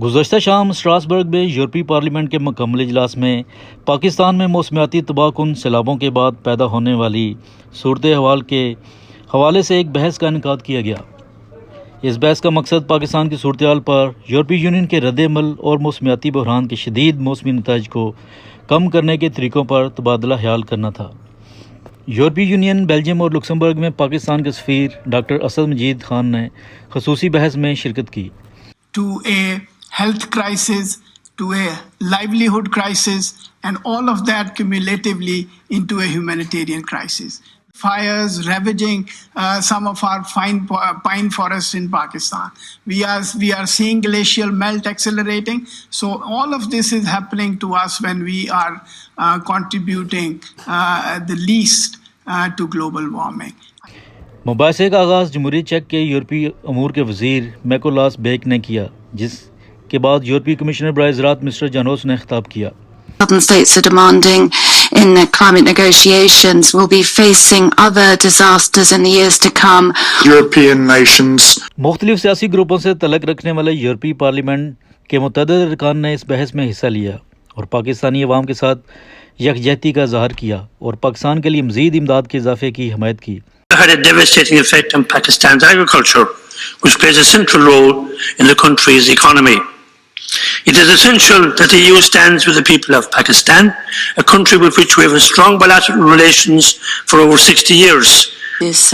गुज़श्ता शाम स्ट्रासबर्ग में यूरोपीय पार्लियामेंट के मुकम्मल इजलास में पाकिस्तान में मौसमियाती तबाहकुन सैलाबों के बाद पैदा होने वाली सूरत हवाल के हवाले से एक बहस का इनेकाद किया गया। इस बहस का मकसद पाकिस्तान की सूरत हाल पर यूरोपीय यूनियन के रद्द-ए-अमल और मौसमियाती बहरान के शदीद मौसमी नताइज को कम करने के तरीक़ों पर तबादला ख्याल करना था। यूरोपीय यूनियन, बेल्जियम और लुक्समबर्ग में पाकिस्तान के सफ़ीर डॉक्टर असद मजीद खान ने ख़ुसूसी बहस में शिरकत की। To a health crisis, to a livelihood crisis, and all of that cumulatively into a humanitarian crisis. Fires ravaging some of our fine pine forests in Pakistan. We are seeing glacial melt accelerating. So all of this is happening to us when we are contributing the least to global warming. मुबाहिसे का आगाज़ जमहूरी check के यूरोपीय अमूर के वज़ीर मैकोलास bake ने किया, जिसके बाद यूरोपीय कमिश्नर बराए ज़राअत मिस्टर जानोस ने खिताब किया। Southern states are demanding in the climate negotiations will be facing other disasters in the years to come. European nations. मुख्तलिफ सियासी ग्रुपों से तल्लुक़ रखने वाले यूरोपीय पार्लियामेंट के मुतअद्दिद अरकान ने इस बहस में हिस्सा लिया और पाकिस्तानी अवाम के साथ यकजहती का इज़हार किया और पाकिस्तान के लिए मज़ीद इमदाद के इजाफे की हिमायत की। Had a devastating effect on Pakistan's agriculture, which plays a central role in the country's economy. It is essential that the EU stands with the people of Pakistan, a country with which we have strong bilateral relations for over 60 years. Is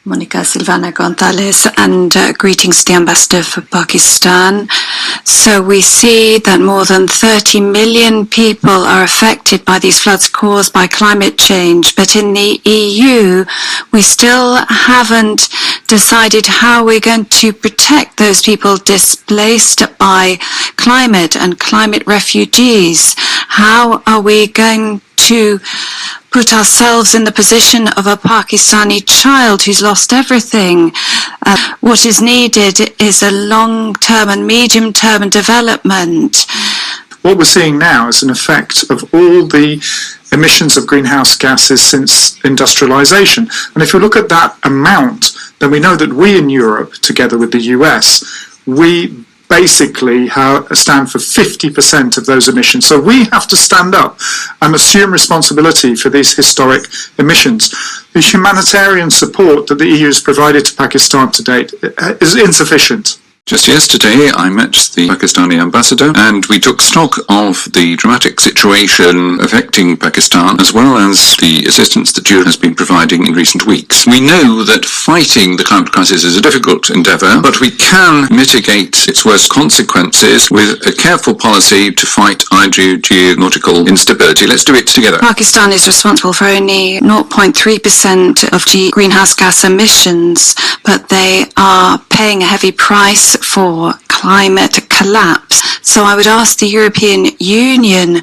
Monica Silvana Gonzalez, and greetings to the Ambassador for Pakistan. So we see that more than 30 million people are affected by these floods caused by climate change, but in the EU we still haven't decided how we're going to protect those people displaced by climate and climate refugees. How are we going to put ourselves in the position of a Pakistani child who's lost everything? What is needed is a long-term and medium-term development. What we're seeing now is an effect of all the emissions of greenhouse gases since industrialization. And if you look at that amount, then we know that we in Europe, together with the US, we basically stand for 50% of those emissions. So we have to stand up and assume responsibility for these historic emissions. The humanitarian support that the EU has provided to Pakistan to date is insufficient. Just yesterday, I met the Pakistani ambassador and we took stock of the dramatic situation affecting Pakistan as well as the assistance that Europe has been providing in recent weeks. We know that fighting the climate crisis is a difficult endeavour, but we can mitigate its worst consequences with a careful policy to fight hydrogeological instability. Let's do it together. Pakistan is responsible for only 0.3% of greenhouse gas emissions, but they are paying a heavy price for climate collapse. So I would ask the European Union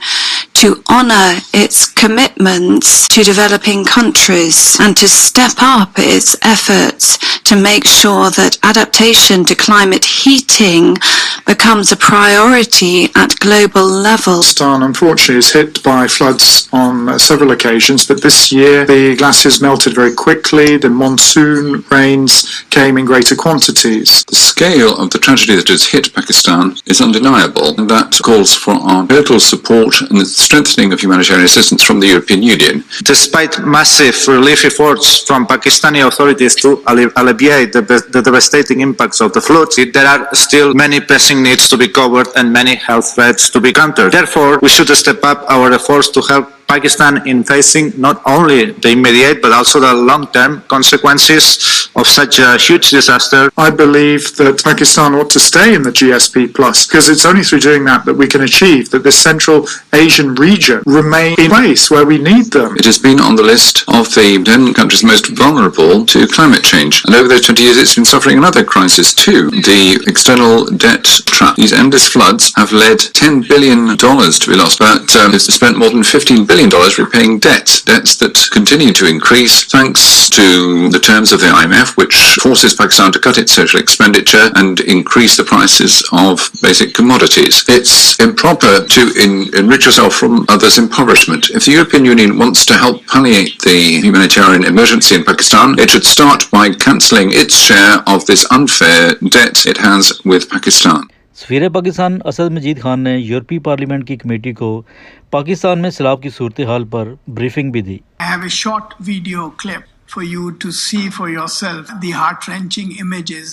to honour its commitments to developing countries and to step up its efforts to make sure that adaptation to climate heating becomes a priority at global level. Pakistan unfortunately is hit by floods on several occasions, but this year the glaciers melted very quickly, the monsoon rains came in greater quantities. The scale of the tragedy that has hit Pakistan is undeniable, and that calls for our total support and the strengthening of humanitarian assistance from the European Union. Despite massive relief efforts from Pakistani authorities to alleviate the devastating impacts of the floods, there are still many pressing needs to be covered and many health threats to be countered. Therefore, we should step up our efforts to help Pakistan in facing not only the immediate but also the long-term consequences of such a huge disaster. I believe that Pakistan ought to stay in the GSP Plus because it's only through doing that that we can achieve that this Central Asian region remain in place where we need them. It has been on the list of the 10 countries most vulnerable to climate change, and over those 20 years it's been suffering another crisis too, the external debt trap. These endless floods have led $10 billion to be lost, but it's spent more than $15 billion repaying debts that continue to increase thanks to the terms of the IMF, which forces Pakistan to cut its social expenditure and increase the prices of basic commodities. It's improper to enrich yourself from others' impoverishment. If the European Union wants to help palliate the humanitarian emergency in Pakistan, it should start by cancelling its share of this unfair debt it has with Pakistan. सफीर Pakistan Asad मजीद खान ने यूरोपीय parliament की committee को पाकिस्तान में सैलाब की सूरत हाल पर briefing भी दी। I have a short video clip for you to see for yourself the heart-wrenching images.